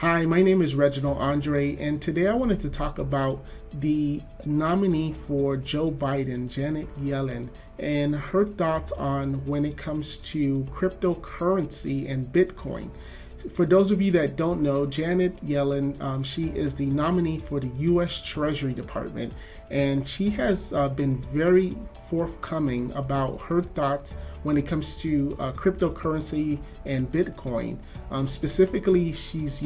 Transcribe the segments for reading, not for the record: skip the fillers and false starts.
Hi, my name is Reginald Andre, and today I wanted to talk about the nominee for Joe Biden, Janet Yellen, and her thoughts on when it comes to cryptocurrency and Bitcoin. For those of you that don't know, Janet Yellen, she is the nominee for the U.S. Treasury Department, and she has been very forthcoming about her thoughts when it comes to cryptocurrency and Bitcoin. Specifically, she's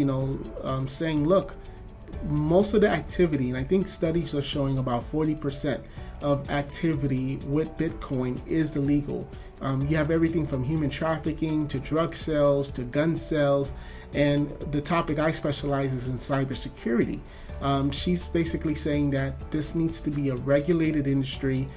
saying, look, most of the activity, and I think studies are showing about 40% of activity with Bitcoin is illegal. You have everything from human trafficking to drug sales to gun sales, and the topic I specialize is in cybersecurity. She's basically saying that this needs to be a regulated industry.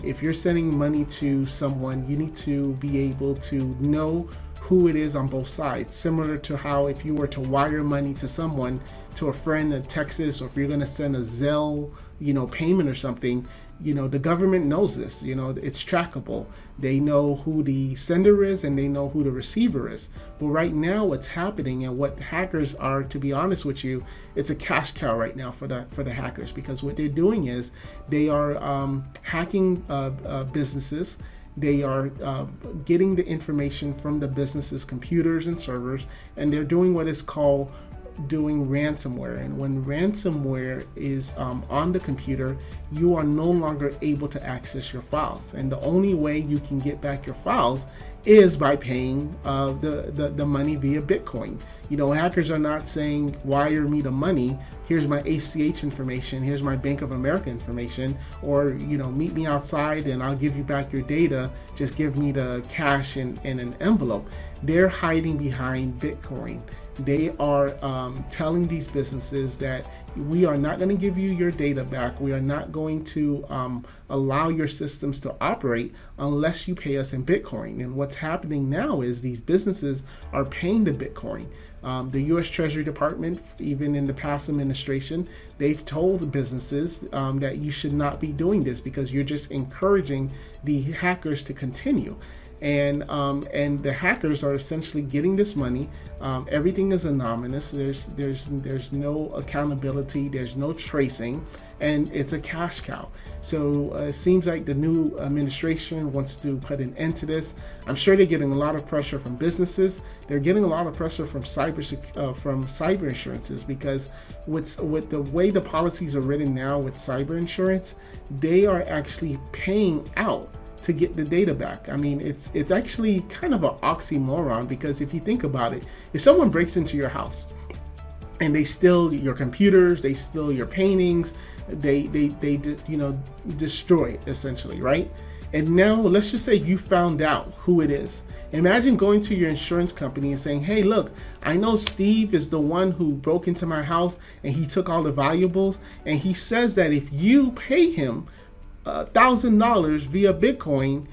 If you're sending money to someone, you need to be able to know who it is on both sides, similar to how if you were to wire money to someone, to a friend in Texas, or if you're going to send a Zelle, payment or something, the government knows this, it's trackable. They know who the sender is and they know who the receiver is. But right now what's happening and what hackers are, to be honest with you, it's a cash cow right now for the hackers, because what they're doing is they are hacking businesses. They are getting the information from the businesses' computers and servers, and they're doing what is called doing ransomware. And when ransomware is on the computer, you are no longer able to access your files, and the only way you can get back your files is by paying the money via Bitcoin. Hackers are not saying wire me the money, here's my ACH information, here's my Bank of America information, or meet me outside and I'll give you back your data, just give me the cash in an envelope. They're hiding behind Bitcoin. They are telling these businesses that we are not going to give you your data back. We are not going to allow your systems to operate unless you pay us in Bitcoin. And what's happening now is these businesses are paying the Bitcoin. The U.S. Treasury Department, even in the past administration, they've told businesses that you should not be doing this because you're just encouraging the hackers to continue. And the hackers are essentially getting this money. Everything is anonymous. There's no accountability. There's no tracing, and it's a cash cow. So it seems like the new administration wants to put an end to this. I'm sure they're getting a lot of pressure from businesses. They're getting a lot of pressure from cyber insurances, because with the way the policies are written now with cyber insurance, they are actually paying out to get the data back. I mean, it's actually kind of an oxymoron, because if you think about it, if someone breaks into your house and they steal your computers, they steal your paintings, they destroy it essentially, right? And now let's just say you found out who it is. Imagine going to your insurance company and saying, hey, look, I know Steve is the one who broke into my house and he took all the valuables, and he says that if you pay him $1,000 via Bitcoin,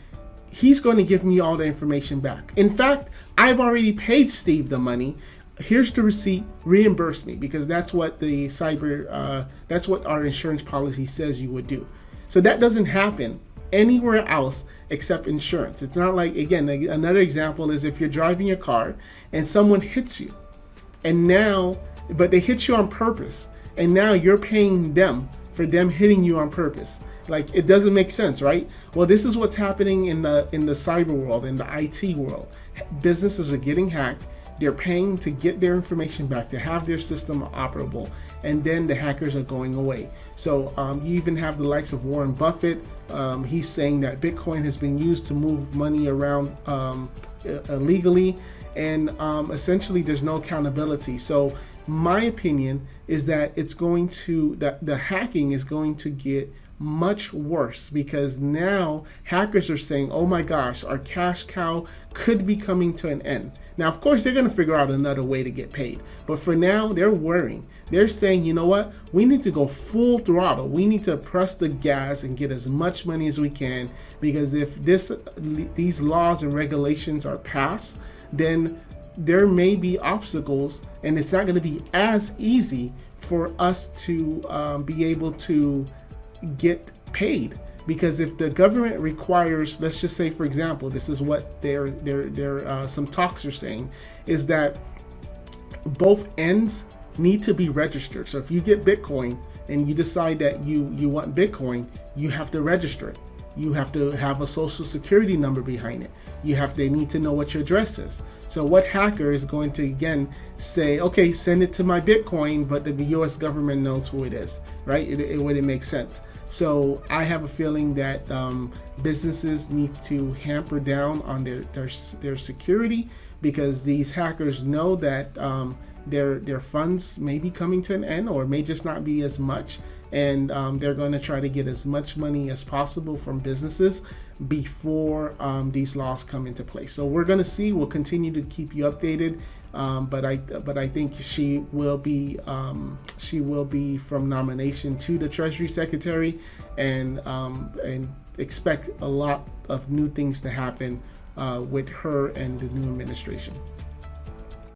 he's going to give me all the information back. In fact, I've already paid Steve the money. Here's the receipt, reimburse me, because that's what that's what our insurance policy says you would do. So that doesn't happen anywhere else except insurance. It's not like, again, another example is if you're driving your car and someone hits you, but they hit you on purpose, and now you're paying them for them hitting you on purpose. Like, it doesn't make sense, right? Well, this is what's happening in the cyber world, in the IT world. Businesses are getting hacked. They're paying to get their information back, to have their system operable, and then the hackers are going away. So you even have the likes of Warren Buffett. He's saying that Bitcoin has been used to move money around illegally, and essentially there's no accountability. So my opinion is that the hacking is going to get much worse, because now hackers are saying, oh my gosh, our cash cow could be coming to an end. Now, of course, they're going to figure out another way to get paid, but for now they're worrying. They're saying, you know what, we need to go full throttle. We need to press the gas and get as much money as we can, because if these laws and regulations are passed, then there may be obstacles, and it's not going to be as easy for us to be able to get paid. Because if the government requires, let's just say, for example, this is what some talks are saying, is that both ends need to be registered. So if you get Bitcoin and you decide that you want Bitcoin, you have to register it. You have to have a social security number behind it. They need to know what your address is. So what hacker is going to again say, okay, send it to my Bitcoin, but the US government knows who it is, right? It wouldn't make sense. So I have a feeling that businesses need to hamper down on their security, because these hackers know that their funds may be coming to an end, or may just not be as much, and they're going to try to get as much money as possible from businesses before these laws come into place. So we're going to see. We'll continue to keep you updated, but I think she will be from nomination to the Treasury Secretary, and expect a lot of new things to happen with her and the new administration.